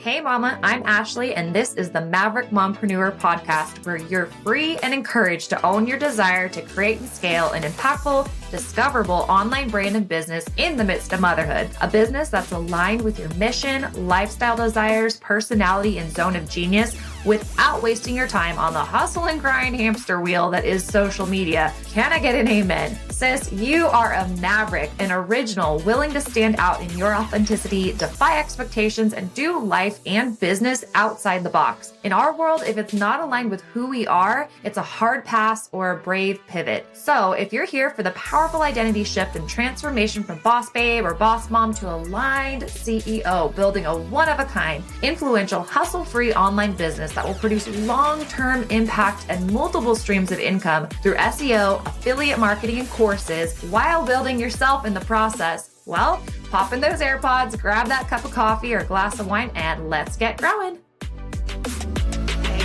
Hey Mama, I'm Ashley, and this is the Maverick Mompreneur podcast, where you're free and encouraged to own your desire to create and scale an impactful, discoverable online brand and business in the midst of motherhood. A business that's aligned with your mission, lifestyle desires, personality, and zone of genius without wasting your time on the hustle and grind hamster wheel that is social media. Can I get an amen? Sis, you are a maverick, an original, willing to stand out in your authenticity, defy expectations, and do life and business outside the box. In our world, if it's not aligned with who we are, it's a hard pass or a brave pivot. So if you're here for the powerful identity shift and transformation from boss babe or boss mom to aligned CEO, building a one-of-a-kind, influential, hustle-free online business that will produce long-term impact and multiple streams of income through SEO, affiliate marketing, and courses while building yourself in the process, well, pop in those AirPods, grab that cup of coffee or glass of wine, and let's get growing.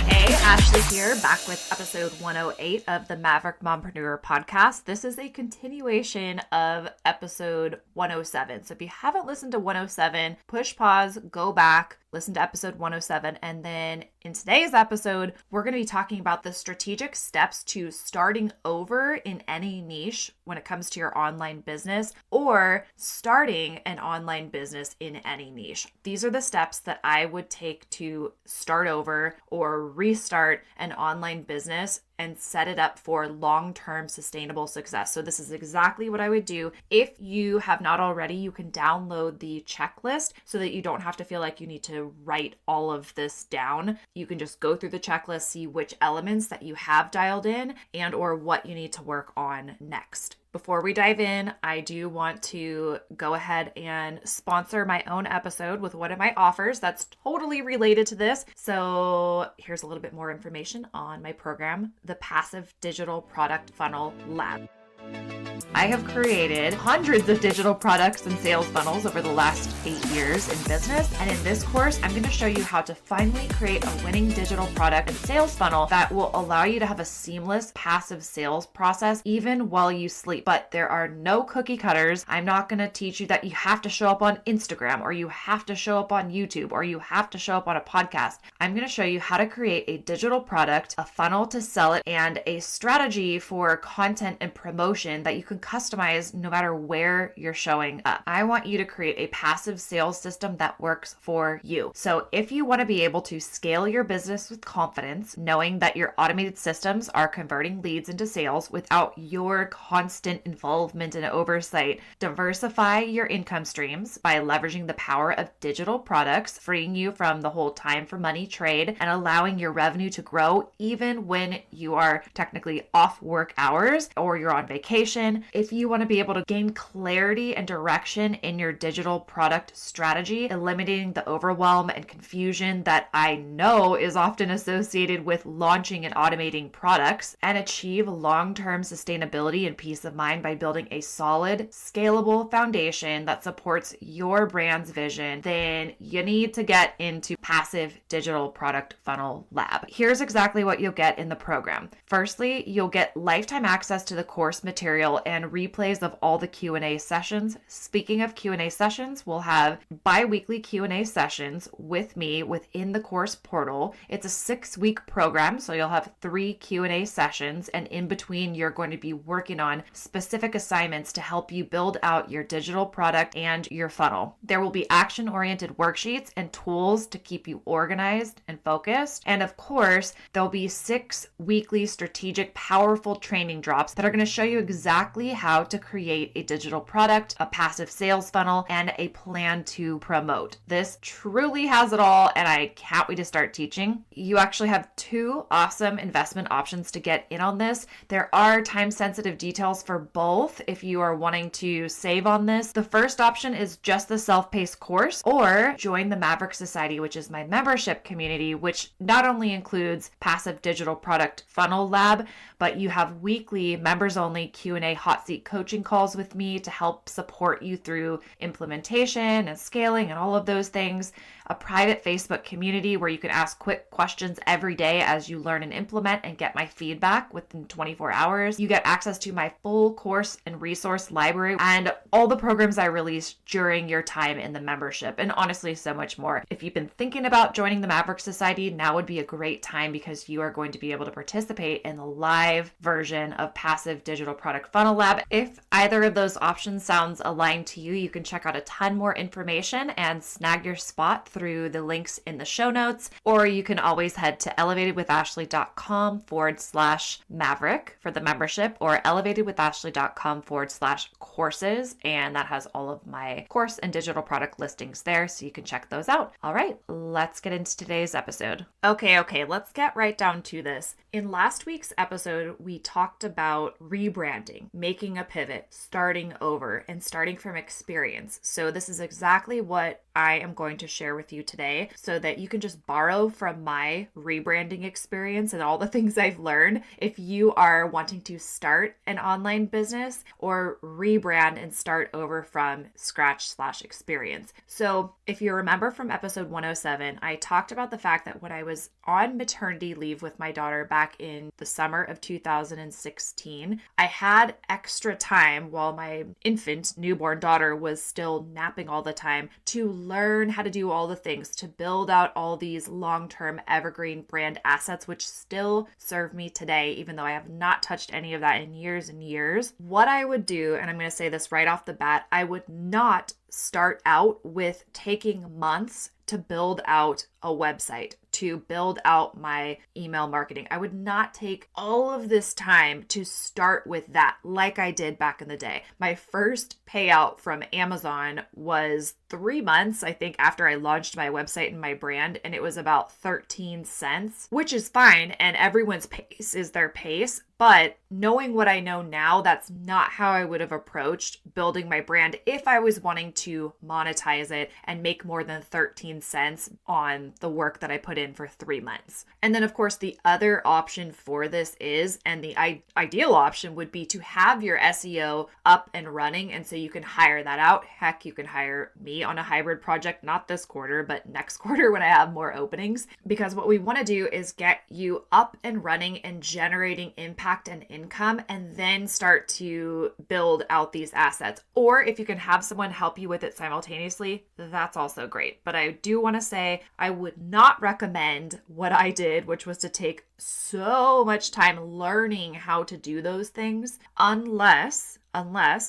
Hey, Ashley here, back with episode 108 of the Maverick Mompreneur podcast. This is a continuation of episode 107. So if you haven't listened to 107, push pause, go back, listen to episode 107. And then in today's episode, we're going to be talking about the strategic steps to starting over in any niche when it comes to your online business or starting an online business in any niche. These are the steps that I would take to start over or restart an online business and set it up for long-term sustainable success. So this is exactly what I would do. If you have not already, you can download the checklist so that you don't have to feel like you need to write all of this down. You can just go through the checklist, see which elements that you have dialed in and or what you need to work on next. Before we dive in, I do want to go ahead and sponsor my own episode with one of my offers that's totally related to this. So here's a little bit more information on my program, the Passive Digital Product Funnel Lab. I have created hundreds of digital products and sales funnels over the last 8 years in business. And in this course, I'm going to show you how to finally create a winning digital product and sales funnel that will allow you to have a seamless passive sales process even while you sleep. But there are no cookie cutters. I'm not going to teach you that you have to show up on Instagram or you have to show up on YouTube or you have to show up on a podcast. I'm going to show you how to create a digital product, a funnel to sell it, and a strategy for content and promotion that you can customize no matter where you're showing up. I want you to create a passive sales system that works for you. So if you want to be able to scale your business with confidence, knowing that your automated systems are converting leads into sales without your constant involvement and oversight, diversify your income streams by leveraging the power of digital products, freeing you from the whole time for money trade and allowing your revenue to grow even when you are technically off work hours or you're on vacation. If you want to be able to gain clarity and direction in your digital product strategy, eliminating the overwhelm and confusion that I know is often associated with launching and automating products, and achieve long-term sustainability and peace of mind by building a solid, scalable foundation that supports your brand's vision, then you need to get into Passive Digital Product Funnel Lab. Here's exactly what you'll get in the program. Firstly, you'll get lifetime access to the course material and replays of all the Q&A sessions. Speaking of Q&A sessions, we'll have bi-weekly Q&A sessions with me within the course portal. It's a 6-week program, so you'll have 3 Q&A sessions, and in between you're going to be working on specific assignments to help you build out your digital product and your funnel. There will be action-oriented worksheets and tools to keep you organized and focused. And of course, there'll be 6 weekly strategic, powerful training drops that are going to show you exactly how to create a digital product, a passive sales funnel, and a plan to promote. This truly has it all, and I can't wait to start teaching. You actually have 2 awesome investment options to get in on this. There are time-sensitive details for both if you are wanting to save on this. The first option is just the self-paced course, or join the Maverick Society, which is my membership community, which not only includes Passive Digital Product Funnel Lab, but you have weekly members-only Q&A hot seat coaching calls with me to help support you through implementation and scaling and all of those things, a private Facebook community where you can ask quick questions every day as you learn and implement and get my feedback within 24 hours. You get access to my full course and resource library and all the programs I release during your time in the membership, and honestly, so much more. If you've been thinking about joining the Maverick Society, now would be a great time because you are going to be able to participate in the live version of Passive Digital Product Funnel Lab. If either of those options sounds aligned to you, you can check out a ton more information and snag your spot through the links in the show notes, or you can always head to elevatedwithashley.com/Maverick for the membership, or elevatedwithashley.com/courses, and that has all of my course and digital product listings there, so you can check those out. All right, let's get into today's episode. Okay, let's get right down to this. In last week's episode, we talked about rebranding, making a pivot, starting over, and starting from experience. So this is exactly what I am going to share with you today so that you can just borrow from my rebranding experience and all the things I've learned if you are wanting to start an online business or rebrand and start over from scratch/experience. So if you remember from episode 107, I talked about the fact that when I was on maternity leave with my daughter back in the summer of 2016, I had extra time while my infant newborn daughter was still napping all the time to learn how to do all the things, to build out all these long-term evergreen brand assets, which still serve me today, even though I have not touched any of that in years and years. What I would do, and I'm going to say this right off the bat, I would not start out with taking months to build out a website, to build out my email marketing. I would not take all of this time to start with that like I did back in the day. My first payout from Amazon was 3 months, I think, after I launched my website and my brand, and it was about 13 cents, which is fine, and everyone's pace is their pace. But knowing what I know now, that's not how I would have approached building my brand if I was wanting to monetize it and make more than 13 cents on the work that I put in for 3 months. And then, of course, the other option for this is, and the ideal option would be to have your SEO up and running. And so you can hire that out. Heck, you can hire me on a hybrid project, not this quarter, but next quarter when I have more openings. Because what we want to do is get you up and running and generating impact and income, and then start to build out these assets. Or if you can have someone help you with it simultaneously, that's also great. But I do want to say I would not recommend what I did, which was to take so much time learning how to do those things, unless,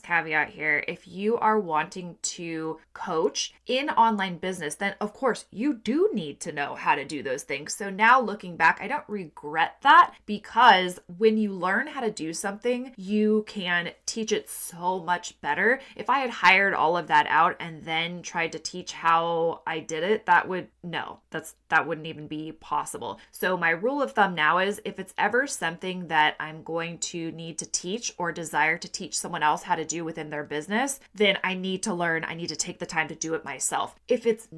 caveat here, if you are wanting to coach in online business, then of course you do need to know how to do those things. So now looking back, I don't regret that, because when you learn how to do something, you can teach it so much better. If I had hired all of that out and then tried to teach how I did it, that wouldn't even be possible. So my rule of thumb now is, if it's ever something that I'm going to need to teach or desire to teach someone else how to do within their business, then I need to learn, I need to take the time to do it myself. If it's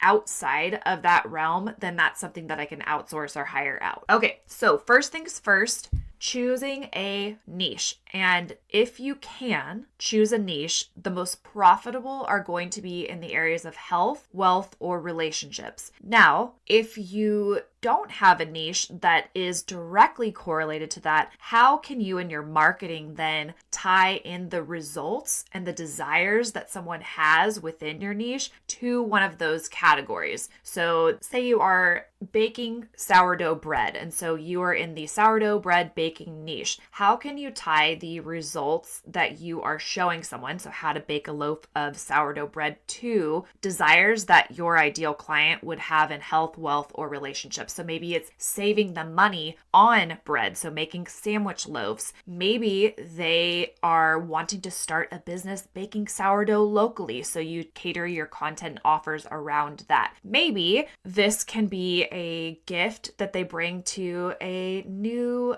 outside of that realm, then that's something that I can outsource or hire out. Okay, so first things first, choosing a niche. And if you can choose a niche, the most profitable are going to be in the areas of health, wealth, or relationships. Now, if you don't have a niche that is directly correlated to that, how can you in your marketing then tie in the results and the desires that someone has within your niche to one of those categories? So say you are baking sourdough bread, and so you are in the sourdough bread baking niche. How can you tie the results that you are showing someone, so how to bake a loaf of sourdough bread, to desires that your ideal client would have in health, wealth, or relationships? So maybe it's saving them money on bread, so making sandwich loaves. Maybe they are wanting to start a business baking sourdough locally, so you cater your content offers around that. Maybe this can be a gift that they bring to a new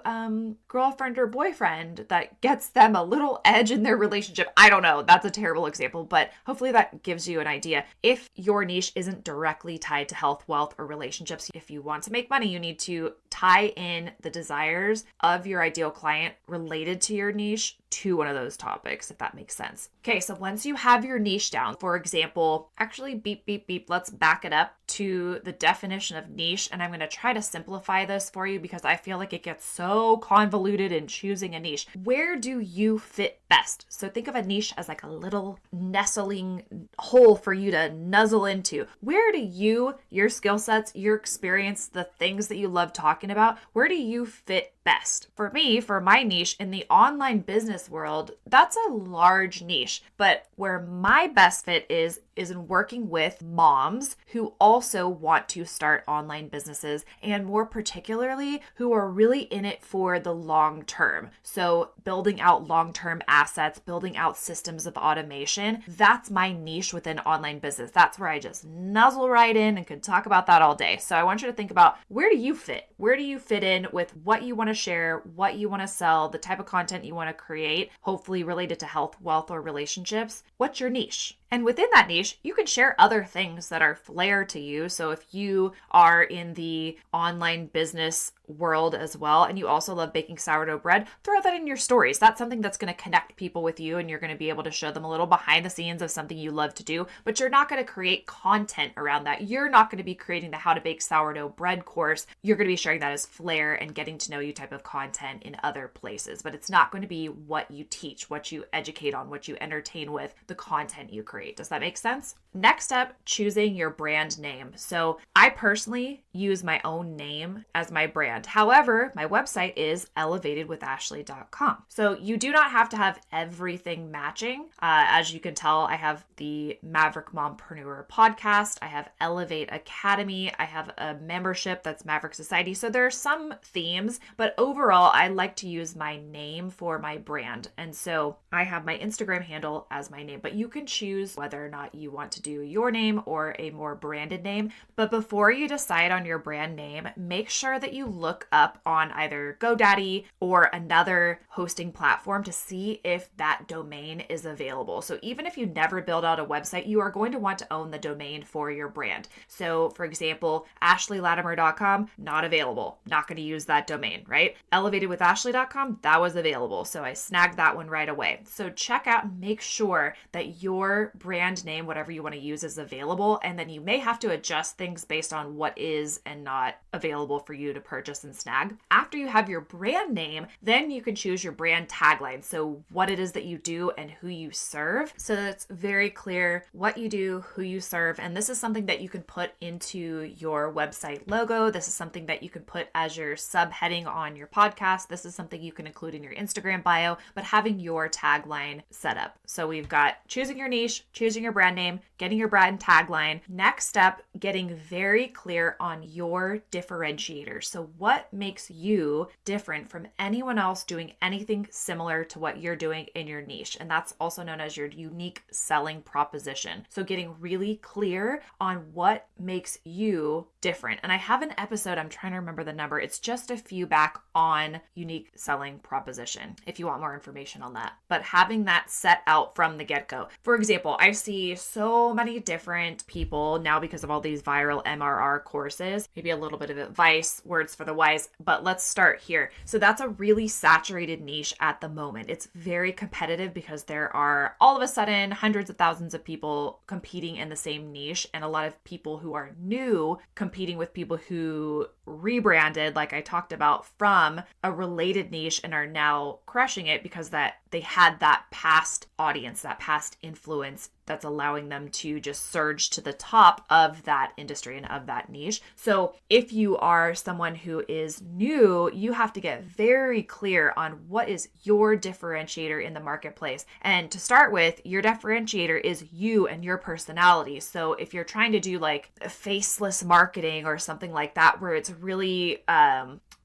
girlfriend or boyfriend that that gets them a little edge in their relationship. I don't know. That's a terrible example, but hopefully that gives you an idea. If your niche isn't directly tied to health, wealth, or relationships, if you want to make money, you need to tie in the desires of your ideal client related to your niche to one of those topics, if that makes sense. Okay, so once you have your niche down, for example, actually beep, beep, beep, let's back it up to the definition of niche. And I'm going to try to simplify this for you because I feel like it gets so convoluted in choosing a niche. Where do you fit best? So think of a niche as like a little nestling hole for you to nuzzle into. Where do you, your skill sets, your experience, the things that you love talking about, where do you fit best? For me, for my niche in the online business world, that's a large niche, but where my best fit is in working with moms who also want to start online businesses, and more particularly who are really in it for the long term. So building out long-term assets, building out systems of automation, that's my niche within online business. That's where I just nuzzle right in and could talk about that all day. So I want you to think about, where do you fit? Where do you fit in with what you want to share, what you want to sell, the type of content you want to create, hopefully related to health, wealth, or relationships? What's your niche? And within that niche, you can share other things that are flair to you. So if you are in the online business world as well, and you also love baking sourdough bread, throw that in your stories. That's something that's going to connect people with you, and you're going to be able to show them a little behind the scenes of something you love to do, but you're not going to create content around that. You're not going to be creating the how to bake sourdough bread course. You're going to be sharing that as flair and getting to know you type of content in other places, but it's not going to be what you teach, what you educate on, what you entertain with, the content you create. Does that make sense? Next up, choosing your brand name. So I personally use my own name as my brand. However, my website is elevatedwithashley.com. So you do not have to have everything matching. As you can tell, I have the Maverick Mompreneur podcast. I have Elevate Academy. I have a membership that's Maverick Society. So there are some themes, but overall, I like to use my name for my brand. And so I have my Instagram handle as my name, but you can choose whether or not you want to do your name or a more branded name. But before you decide on your brand name, make sure that you look up on either GoDaddy or another hosting platform to see if that domain is available. So even if you never build out a website, you are going to want to own the domain for your brand. So for example, ashleylatimer.com, not available. Not going to use that domain, right? Elevatedwithashley.com, that was available. So I snagged that one right away. So check out and make sure that your brand name, whatever you want to use, is available. And then you may have to adjust things based on what is and not available for you to purchase and snag. After you have your brand name, then you can choose your brand tagline. So what it is that you do and who you serve. So that's very clear what you do, who you serve. And this is something that you can put into your website logo. This is something that you can put as your subheading on your podcast. This is something you can include in your Instagram bio, but having your tagline set up. So we've got choosing your niche, choosing your brand name, getting your brand tagline. Next up, getting very clear on your differentiator. So what makes you different from anyone else doing anything similar to what you're doing in your niche? And that's also known as your unique selling proposition. So getting really clear on what makes you different. And I have an episode, I'm trying to remember the number. It's just a few back on unique selling proposition if you want more information on that. But having that set out from the get-go. For example, I see so many different people now because of all these viral MRR courses, maybe a little bit of advice, words for the wise, but let's start here. So that's a really saturated niche at the moment. It's very competitive because there are all of a sudden hundreds of thousands of people competing in the same niche, and a lot of people who are new competing with people who rebranded, like I talked about, from a related niche and are now crushing it because that they had that past audience, that past influence that's allowing them to just surge to the top of that industry and of that niche. So if you are someone who is new, you have to get very clear on what is your differentiator in the marketplace. And to start with, your differentiator is you and your personality. So if you're trying to do like faceless marketing or something like that, where it's really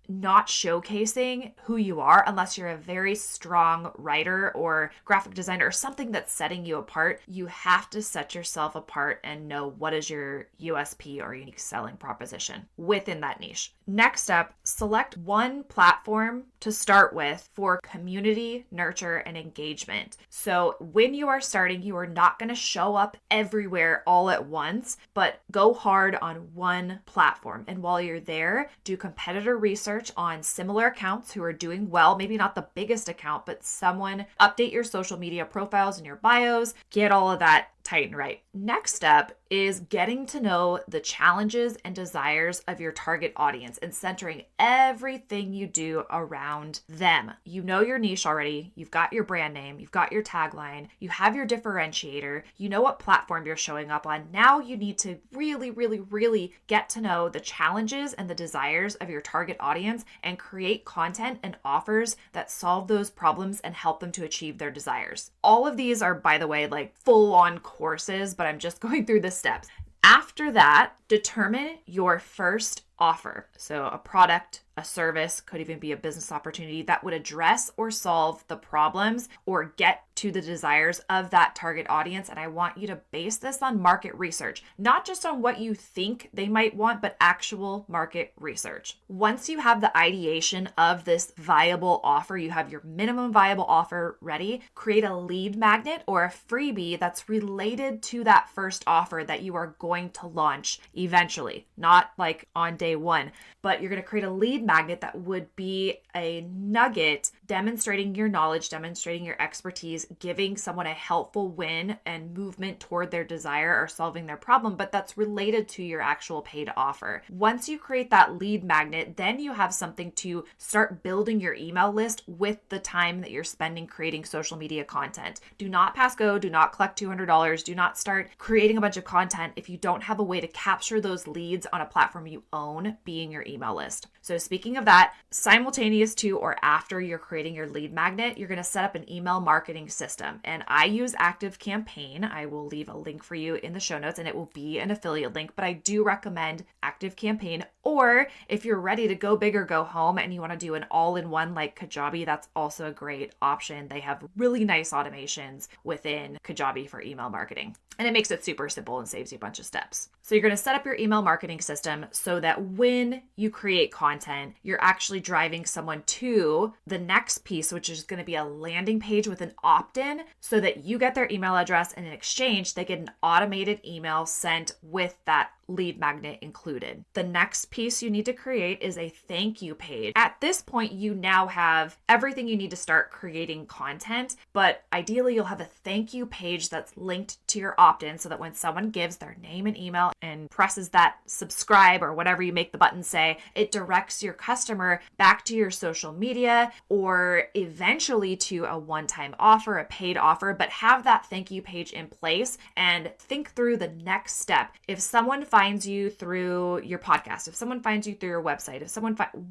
not showcasing who you are unless you're a very strong writer or graphic designer or something that's setting you apart. You have to set yourself apart and know what is your USP or unique selling proposition within that niche. Next up, select one platform to start with for community nurture and engagement. So when you are starting, you are not going to show up everywhere all at once, but go hard on one platform. And while you're there, do competitor research on similar accounts who are doing well, maybe not the biggest account, but someone. Update your social media profiles and your bios, get all of that tight and right. Next up is getting to know the challenges and desires of your target audience and centering everything you do around them. You know your niche already. You've got your brand name. You've got your tagline. You have your differentiator. You know what platform you're showing up on. Now you need to really get to know the challenges and the desires of your target audience and create content and offers that solve those problems and help them to achieve their desires. All of these are, by the way, like full-on courses, but I'm just going through the steps. After that, determine your first offer. So a product, a service, could even be a business opportunity that would address or solve the problems or get to the desires of that target audience. And I want you to base this on market research, not just on what you think they might want, but actual market research. Once you have the ideation of this viable offer, you have your minimum viable offer ready, create a lead magnet or a freebie that's related to that first offer that you are going to launch eventually, not like on day one, but you're going to create a lead magnet that would be a nugget demonstrating your knowledge, demonstrating your expertise, giving someone a helpful win and movement toward their desire or solving their problem, but that's related to your actual paid offer. Once you create that lead magnet, then you have something to start building your email list with the time that you're spending creating social media content. Do not pass go, do not collect $200, do not start creating a bunch of content if you don't have a way to capture those leads on a platform you own, being your email list. So speaking of that, simultaneous to or after you're creating your lead magnet, you're going to set up an email marketing system. And I use ActiveCampaign. I will leave a link for you in the show notes and it will be an affiliate link, but I do recommend ActiveCampaign. Or if you're ready to go big or go home and you want to do an all-in-one like Kajabi, that's also a great option. They have really nice automations within Kajabi for email marketing. And it makes it super simple and saves you a bunch of steps. So you're going to set up your email marketing system so that when you create content, you're actually driving someone to the next piece, which is going to be a landing page with an opt-in so that you get their email address and in exchange, they get an automated email sent with that lead magnet included. The next piece you need to create is a thank you page. At this point, you now have everything you need to start creating content, but ideally you'll have a thank you page that's linked to your opt-in so that when someone gives their name and email and presses that subscribe or whatever you make the button say, it directs your customer back to your social media or eventually to a one-time offer, a paid offer, but have that thank you page in place and think through the next step. If someone finds you through your podcast, if someone finds you through your website,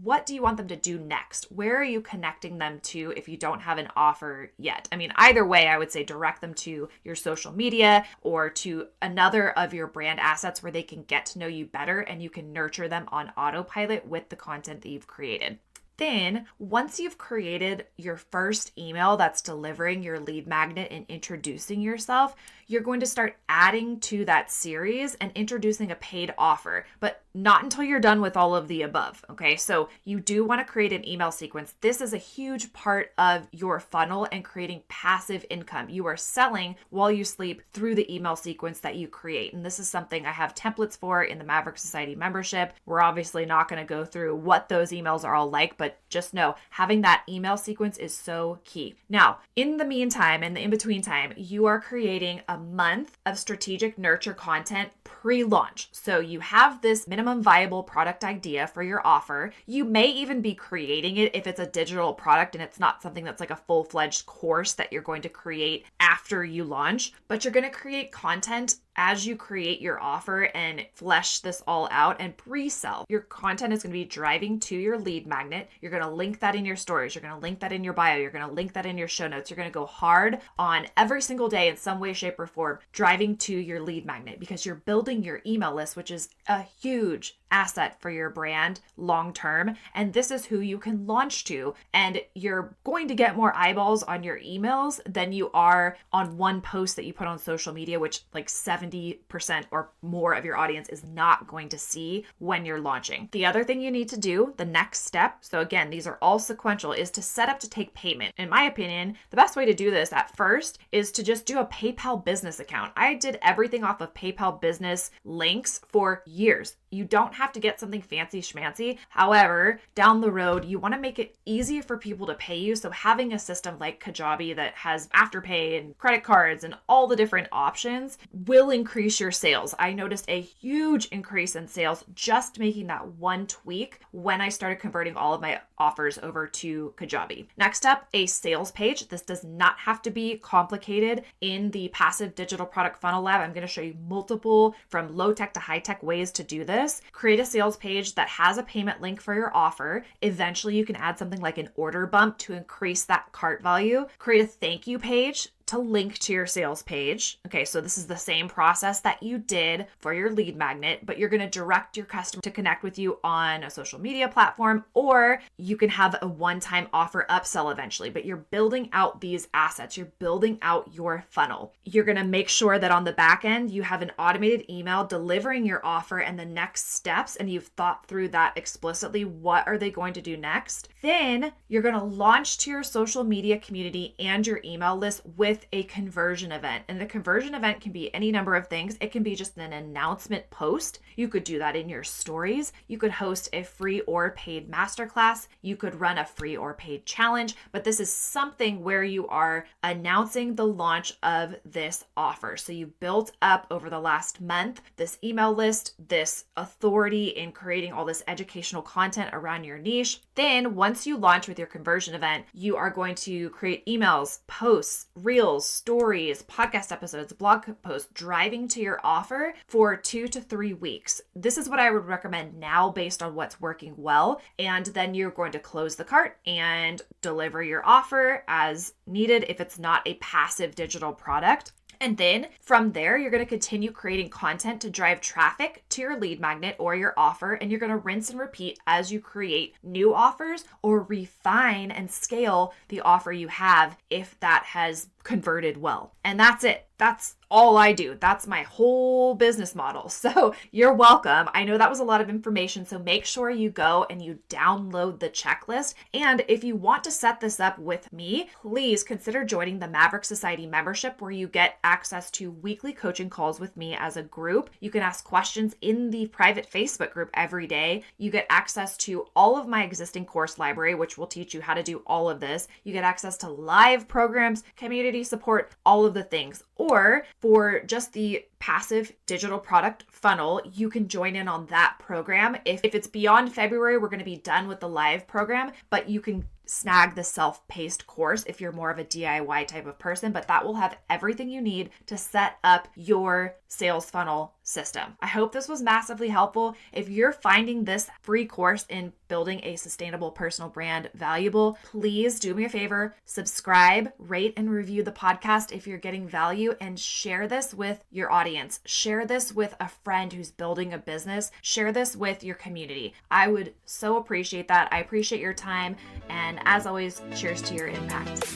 what do you want them to do next? Where are you connecting them to if you don't have an offer yet? I mean, either way, I would say direct them to your social media or to another of your brand assets where they can get to know you better and you can nurture them on autopilot with the content that you've created. Then, once you've created your first email that's delivering your lead magnet and introducing yourself, you're going to start adding to that series and introducing a paid offer, but not until you're done with all of the above, okay? So you do want to create an email sequence. This is a huge part of your funnel and creating passive income. You are selling while you sleep through the email sequence that you create. And this is something I have templates for in the Maverick Society membership. We're obviously not going to go through what those emails are all like, but just know having that email sequence is so key. Now, in the meantime, in the in-between time, you are creating a month of strategic nurture content pre-launch. So you have this minimum viable product idea for your offer. You may even be creating it if it's a digital product and it's not something that's like a full-fledged course that you're going to create after you launch, but you're going to create content as you create your offer and flesh this all out and pre-sell. Your content is going to be driving to your lead magnet. You're going to link that in your stories. You're going to link that in your bio. You're going to link that in your show notes. You're going to go hard on every single day in some way, shape, or form, driving to your lead magnet because you're building your email list, which is a huge asset for your brand long term. And this is who you can launch to. And you're going to get more eyeballs on your emails than you are on one post that you put on social media, which like 70% or more of your audience is not going to see when you're launching. The other thing you need to do, the next step, so again, these are all sequential, is to set up to take payment. In my opinion, the best way to do this at first is to just do a PayPal business account. I did everything off of PayPal business links for years. You don't have to get something fancy schmancy. However, down the road, you want to make it easier for people to pay you. So having a system like Kajabi that has Afterpay and credit cards and all the different options will increase your sales. I noticed a huge increase in sales just making that one tweak when I started converting all of my offers over to Kajabi. Next up, a sales page. This does not have to be complicated. In the passive digital product funnel lab, I'm going to show you multiple from low tech to high tech ways to do this. Create a sales page that has a payment link for your offer. Eventually, you can add something like an order bump to increase that cart value. Create a thank you page to link to your sales page. Okay, so this is the same process that you did for your lead magnet, but you're going to direct your customer to connect with you on a social media platform, or you can have a one-time offer upsell eventually, but you're building out these assets. You're building out your funnel. You're going to make sure that on the back end, you have an automated email delivering your offer and the next steps, and you've thought through that explicitly. What are they going to do next? Then you're going to launch to your social media community and your email list with a conversion event. And the conversion event can be any number of things. It can be just an announcement post. You could do that in your stories. You could host a free or paid masterclass. You could run a free or paid challenge, but this is something where you are announcing the launch of this offer. So you built up over the last month this email list, this authority in creating all this educational content around your niche. Then once you launch with your conversion event, you are going to create emails, posts, reels, stories, podcast episodes, blog posts, driving to your offer for 2 to 3 weeks. This is what I would recommend now based on what's working well. And then you're going to close the cart and deliver your offer as needed if it's not a passive digital product. And then from there, you're going to continue creating content to drive traffic to your lead magnet or your offer. And you're going to rinse and repeat as you create new offers or refine and scale the offer you have if that has converted well. And that's it. That's all I do. That's my whole business model. So you're welcome. I know that was a lot of information. So make sure you go and you download the checklist. And if you want to set this up with me, please consider joining the Maverick Society membership, where you get access to weekly coaching calls with me as a group. You can ask questions in the private Facebook group every day. You get access to all of my existing course library, which will teach you how to do all of this. You get access to live programs, community support, all of the things. Or for just the passive digital product funnel, you can join in on that program. If it's beyond February, we're going to be done with the live program, but you can snag the self-paced course if you're more of a DIY type of person, but that will have everything you need to set up your sales funnel system. I hope this was massively helpful. If you're finding this free course in building a sustainable personal brand valuable, please do me a favor, subscribe, rate, and review the podcast if you're getting value, and share this with your audience. Share this with a friend who's building a business. Share this with your community. I would so appreciate that. I appreciate your time. And as always, cheers to your impact.